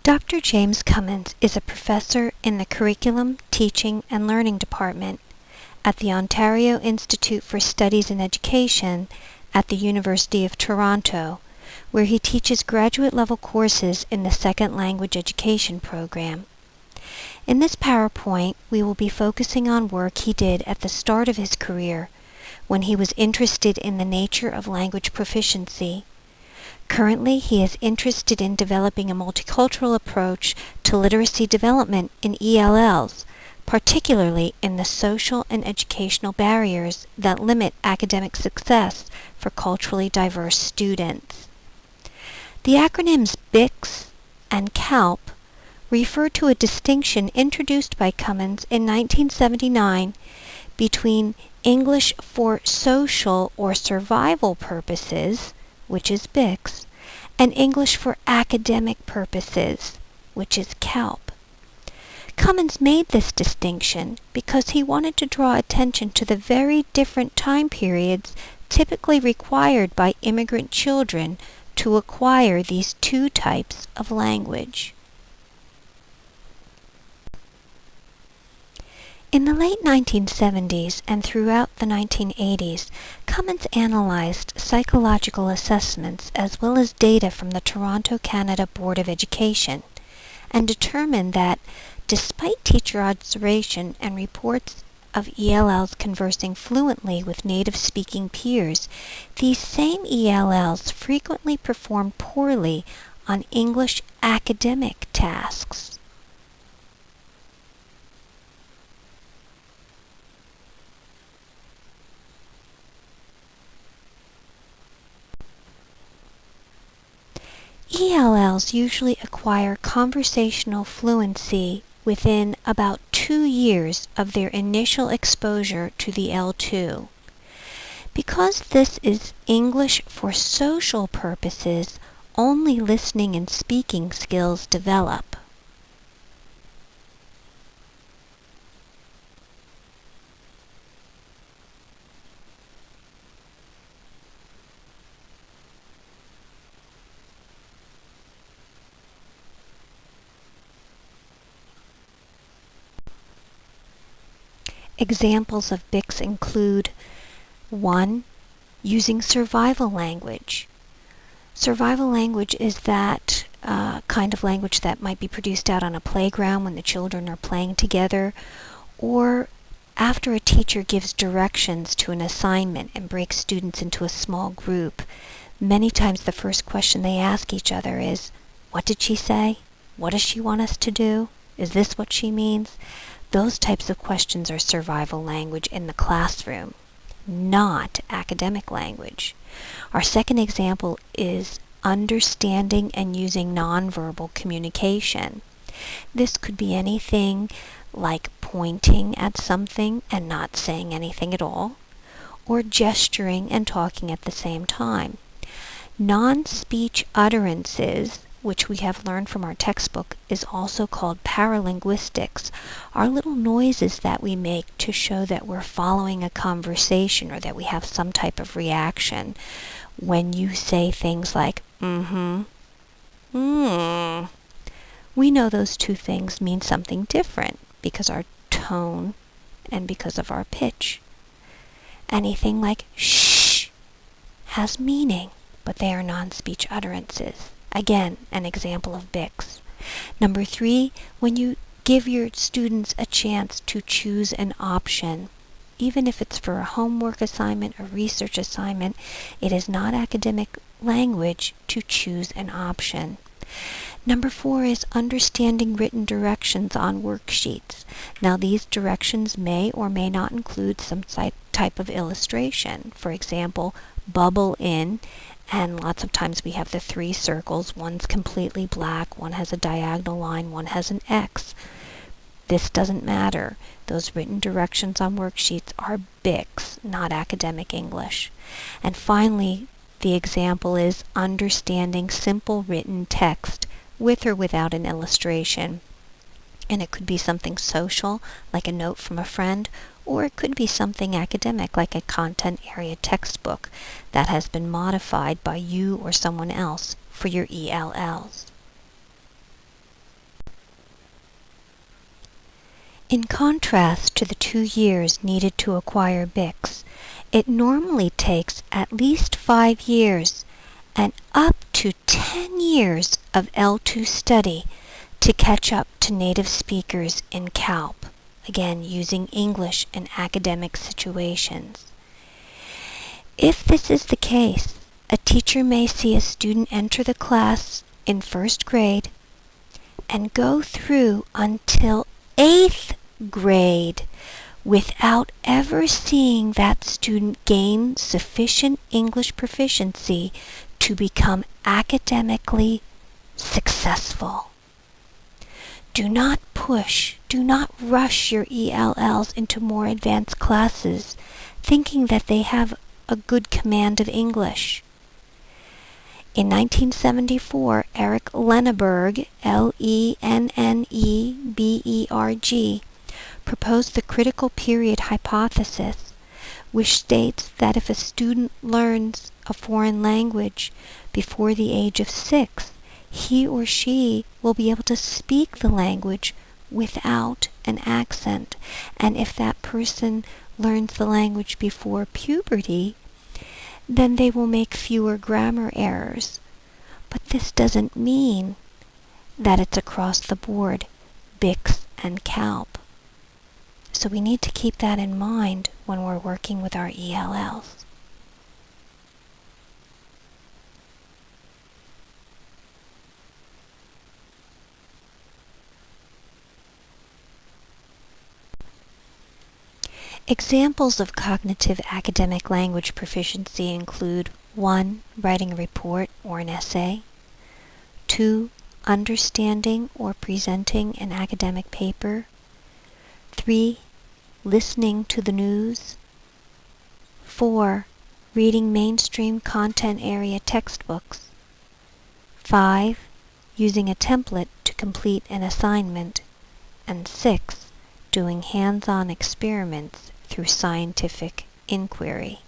Dr. James Cummins is a professor in the Curriculum, Teaching and Learning Department at the Ontario Institute for Studies in Education at the University of Toronto, where he teaches graduate-level courses in the Second Language Education program. In this PowerPoint, we will be focusing on work he did at the start of his career when he was interested in the nature of language proficiency. Currently, he is interested in developing a multicultural approach to literacy development in ELLs, particularly in the social and educational barriers that limit academic success for culturally diverse students. The acronyms BICS and CALP refer to a distinction introduced by Cummins in 1979 between English for social or survival purposes, which is BICS, and English for academic purposes, which is CALP. Cummins made this distinction because he wanted to draw attention to the very different time periods typically required by immigrant children to acquire these two types of language. In the late 1970s and throughout the 1980s, Cummins analyzed psychological assessments as well as data from the Toronto, Canada Board of Education and determined that, despite teacher observation and reports of ELLs conversing fluently with native-speaking peers, these same ELLs frequently performed poorly on English academic tasks. ELLs usually acquire conversational fluency within about 2 years of their initial exposure to the L2. Because this is English for social purposes, only listening and speaking skills develop. Examples of BICS include 1. Using survival language. Survival language is that kind of language that might be produced out on a playground when the children are playing together, or after a teacher gives directions to an assignment and breaks students into a small group. Many times the first question they ask each other is, "What did she say? What does she want us to do? Is this what she means?" Those types of questions are survival language in the classroom, not academic language. Our second example is understanding and using nonverbal communication. This could be anything like pointing at something and not saying anything at all, or gesturing and talking at the same time. Non-speech utterances, which we have learned from our textbook, is also called paralinguistics, are little noises that we make to show that we're following a conversation or that we have some type of reaction. When you say things like, we know those two things mean something different because our tone and because of our pitch. Anything like shh has meaning, but they are non-speech utterances. Again, an example of BICS. Number 3, when you give your students a chance to choose an option, even if it's for a homework assignment or research assignment, it is not academic language to choose an option. Number 4 is understanding written directions on worksheets. Now, these directions may or may not include some type of illustration. For example, bubble in, and lots of times we have the 3 circles. One's completely black, one has a diagonal line, one has an X. This doesn't matter. Those written directions on worksheets are BICS, not academic English. And finally, the example is understanding simple written text with or without an illustration. And it could be something social, like a note from a friend, or it could be something academic, like a content area textbook that has been modified by you or someone else for your ELLs. In contrast to the 2 years needed to acquire BICS, it normally takes at least 5 years and up to 10 years of L2 study to catch up to native speakers in CALP, again using English in academic situations. If this is the case, a teacher may see a student enter the class in 1st grade and go through until 8th grade without ever seeing that student gain sufficient English proficiency to become academically successful. Do not push, do not rush your ELLs into more advanced classes, thinking that they have a good command of English. In 1974, Eric Lenneberg, Lenneberg, proposed the critical period hypothesis, which states that if a student learns a foreign language before the age of 6, he or she will be able to speak the language without an accent. And if that person learns the language before puberty, then they will make fewer grammar errors. But this doesn't mean that it's across the board, BICS and CALP. So we need to keep that in mind when we're working with our ELLs. Examples of cognitive academic language proficiency include 1. Writing a report or an essay, 2. Understanding or presenting an academic paper, 3. Listening to the news, 4. Reading mainstream content area textbooks, 5. Using a template to complete an assignment, and 6. Doing hands-on experiments through scientific inquiry.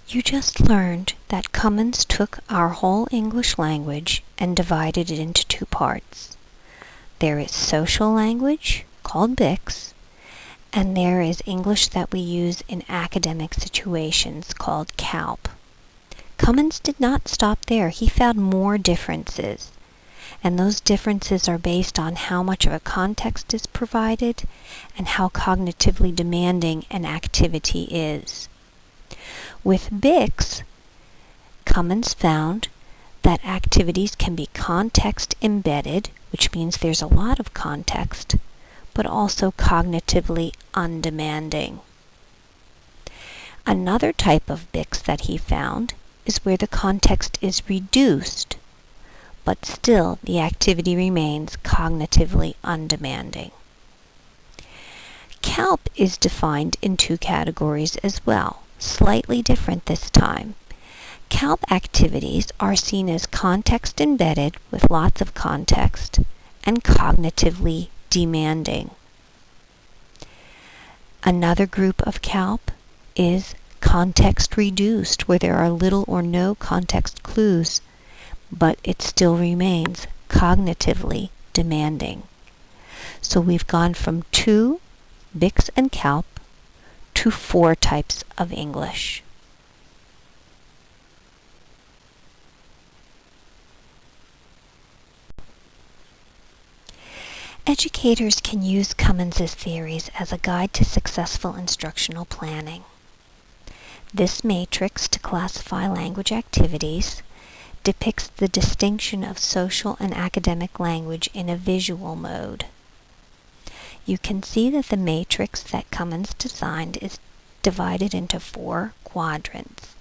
You just learned that Cummins took our whole English language and divided it into 2 parts. There is social language, called BICS, and there is English that we use in academic situations, called CALP. Cummins did not stop there. He found more differences, and those differences are based on how much of a context is provided and how cognitively demanding an activity is. With BICS, Cummins found that activities can be context embedded, which means there's a lot of context, but also cognitively undemanding. Another type of BICS that he found is where the context is reduced, but still the activity remains cognitively undemanding. CALP is defined in 2 categories as well, slightly different this time. CALP activities are seen as context embedded with lots of context and cognitively demanding. Another group of CALP is context reduced, where there are little or no context clues, but it still remains cognitively demanding. So we've gone from 2, BICS and CALP, to 4 types of English. Educators can use Cummins' theories as a guide to successful instructional planning. This matrix to classify language activities depicts the distinction of social and academic language in a visual mode. You can see that the matrix that Cummins designed is divided into 4 quadrants.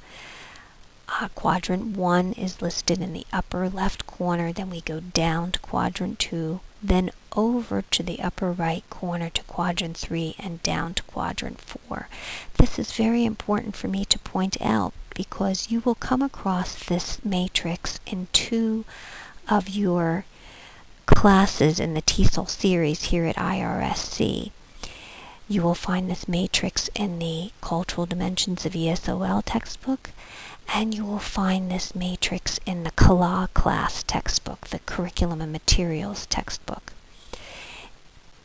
Quadrant 1 is listed in the upper left corner, then we go down to quadrant 2, then over to the upper right corner to quadrant 3, and down to quadrant 4. This is very important for me to point out because you will come across this matrix in 2 of your classes in the TESOL series here at IRSC. You will find this matrix in the Cultural Dimensions of ESOL textbook, and you will find this matrix in the CALP class textbook, the Curriculum and Materials textbook.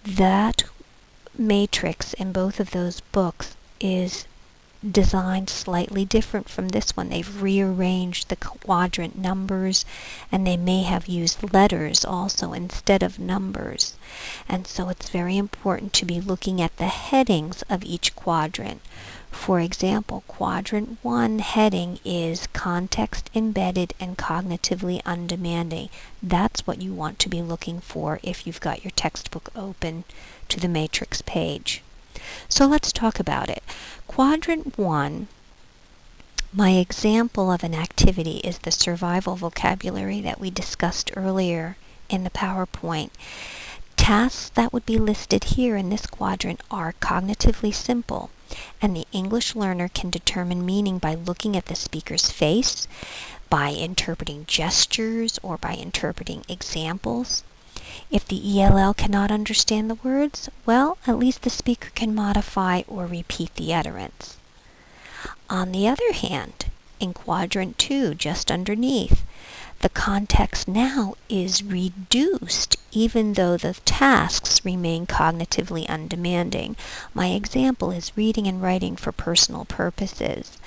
That matrix in both of those books is designed slightly different from this one. They've rearranged the quadrant numbers, and they may have used letters also instead of numbers. And so it's very important to be looking at the headings of each quadrant. For example, quadrant 1 heading is context embedded and cognitively undemanding. That's what you want to be looking for if you've got your textbook open to the matrix page. So let's talk about it. Quadrant 1, my example of an activity is the survival vocabulary that we discussed earlier in the PowerPoint. Tasks that would be listed here in this quadrant are cognitively simple, and the English learner can determine meaning by looking at the speaker's face, by interpreting gestures, or by interpreting examples. If the ELL cannot understand the words, well, at least the speaker can modify or repeat the utterance. On the other hand, in quadrant 2, just underneath, the context now is reduced even though the tasks remain cognitively undemanding. My example is reading and writing for personal purposes.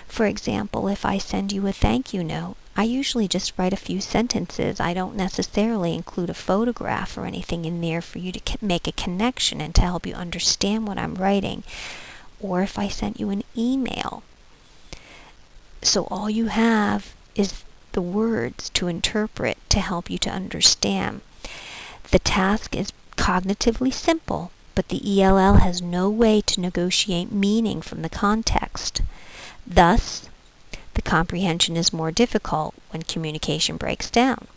For example, if I send you a thank you note, I usually just write a few sentences. I don't necessarily include a photograph or anything in there for you to make a connection and to help you understand what I'm writing. Or if I sent you an email. So all you have is the words to interpret to help you to understand. The task is cognitively simple, but the ELL has no way to negotiate meaning from the context. Thus, the comprehension is more difficult when communication breaks down.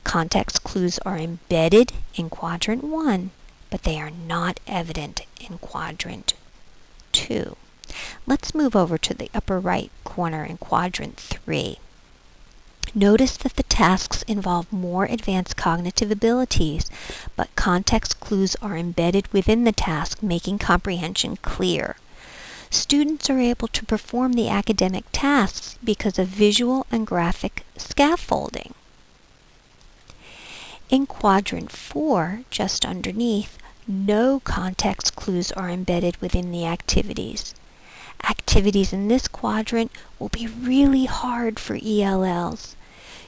Context clues are embedded in quadrant 1, but they are not evident in quadrant 2. Let's move over to the upper right corner in quadrant 3. Notice that the tasks involve more advanced cognitive abilities, but context clues are embedded within the task, making comprehension clear. Students are able to perform the academic tasks because of visual and graphic scaffolding. In quadrant 4, just underneath, no context clues are embedded within the activities. Activities in this quadrant will be really hard for ELLs.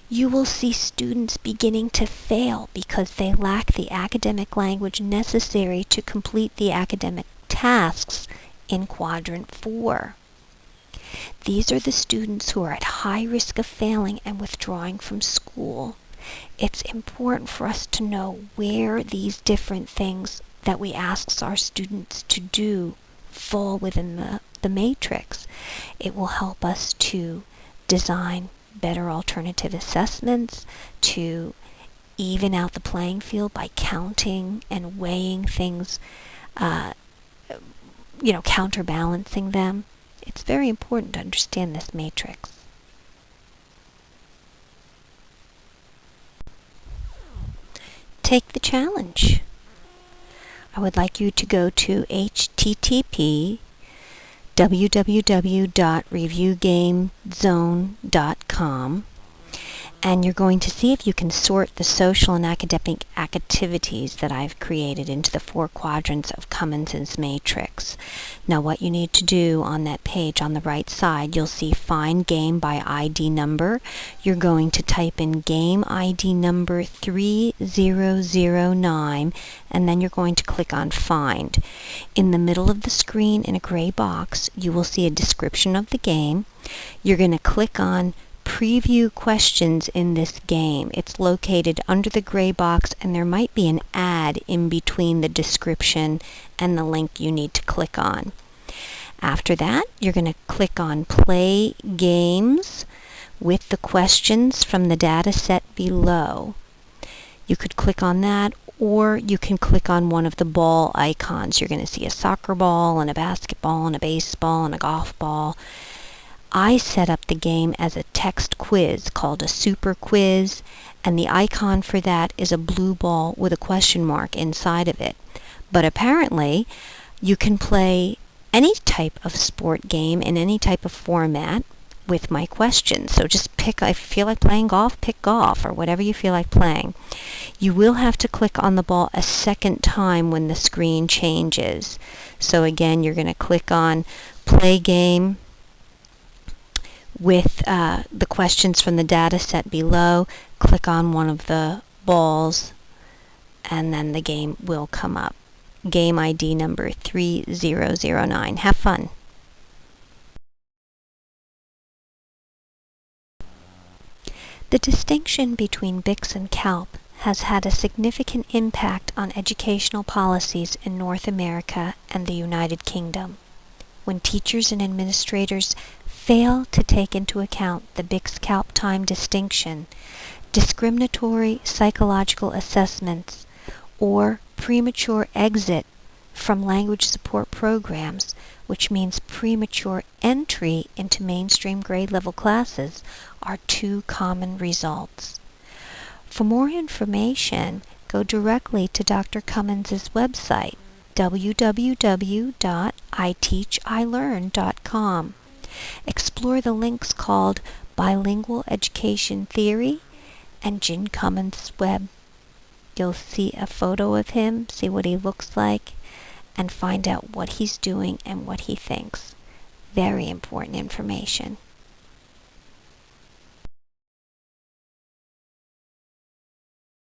You will see students beginning to fail because they lack the academic language necessary to complete the academic tasks in quadrant 4. These are the students who are at high risk of failing and withdrawing from school. It's important for us to know where these different things that we ask our students to do fall within the matrix. It will help us to design better alternative assessments, to even out the playing field by counting and weighing things, counterbalancing them. It's very important to understand this matrix. Take the challenge. I would like you to go to http://www.reviewgamezone.com, and you're going to see if you can sort the social and academic activities that I've created into the 4 quadrants of Cummins' matrix. Now what you need to do on that page on the right side, you'll see Find Game by ID Number. You're going to type in Game ID number 3009, and then you're going to click on Find. In the middle of the screen in a gray box, you will see a description of the game. You're going to click on Preview questions in this game. It's located under the gray box, and there might be an ad in between the description and the link you need to click on. After that, you're going to click on Play Games with the questions from the data set below. You could click on that, or you can click on one of the ball icons. You're going to see a soccer ball and a basketball and a baseball and a golf ball. I set up the game as a text quiz called a super quiz, and the icon for that is a blue ball with a question mark inside of it. But apparently, you can play any type of sport game in any type of format with my questions. So just pick, if you feel like playing golf, pick golf, or whatever you feel like playing. You will have to click on the ball a second time when the screen changes. So again, you're going to click on Play Game with the questions from the data set below. Click on one of the balls, and then the game will come up. Game ID number 3009. Have fun. The distinction between BICS and CALP has had a significant impact on educational policies in North America and the United Kingdom. When teachers and administrators fail to take into account the BICS-CALP time distinction, discriminatory psychological assessments, or premature exit from language support programs, which means premature entry into mainstream grade level classes, are two common results. For more information, go directly to Dr. Cummins' website, www.iteachilearn.com. Explore the links called Bilingual Education Theory and Jin Cummins' web. You'll see a photo of him, see what he looks like, and find out what he's doing and what he thinks. Very important information.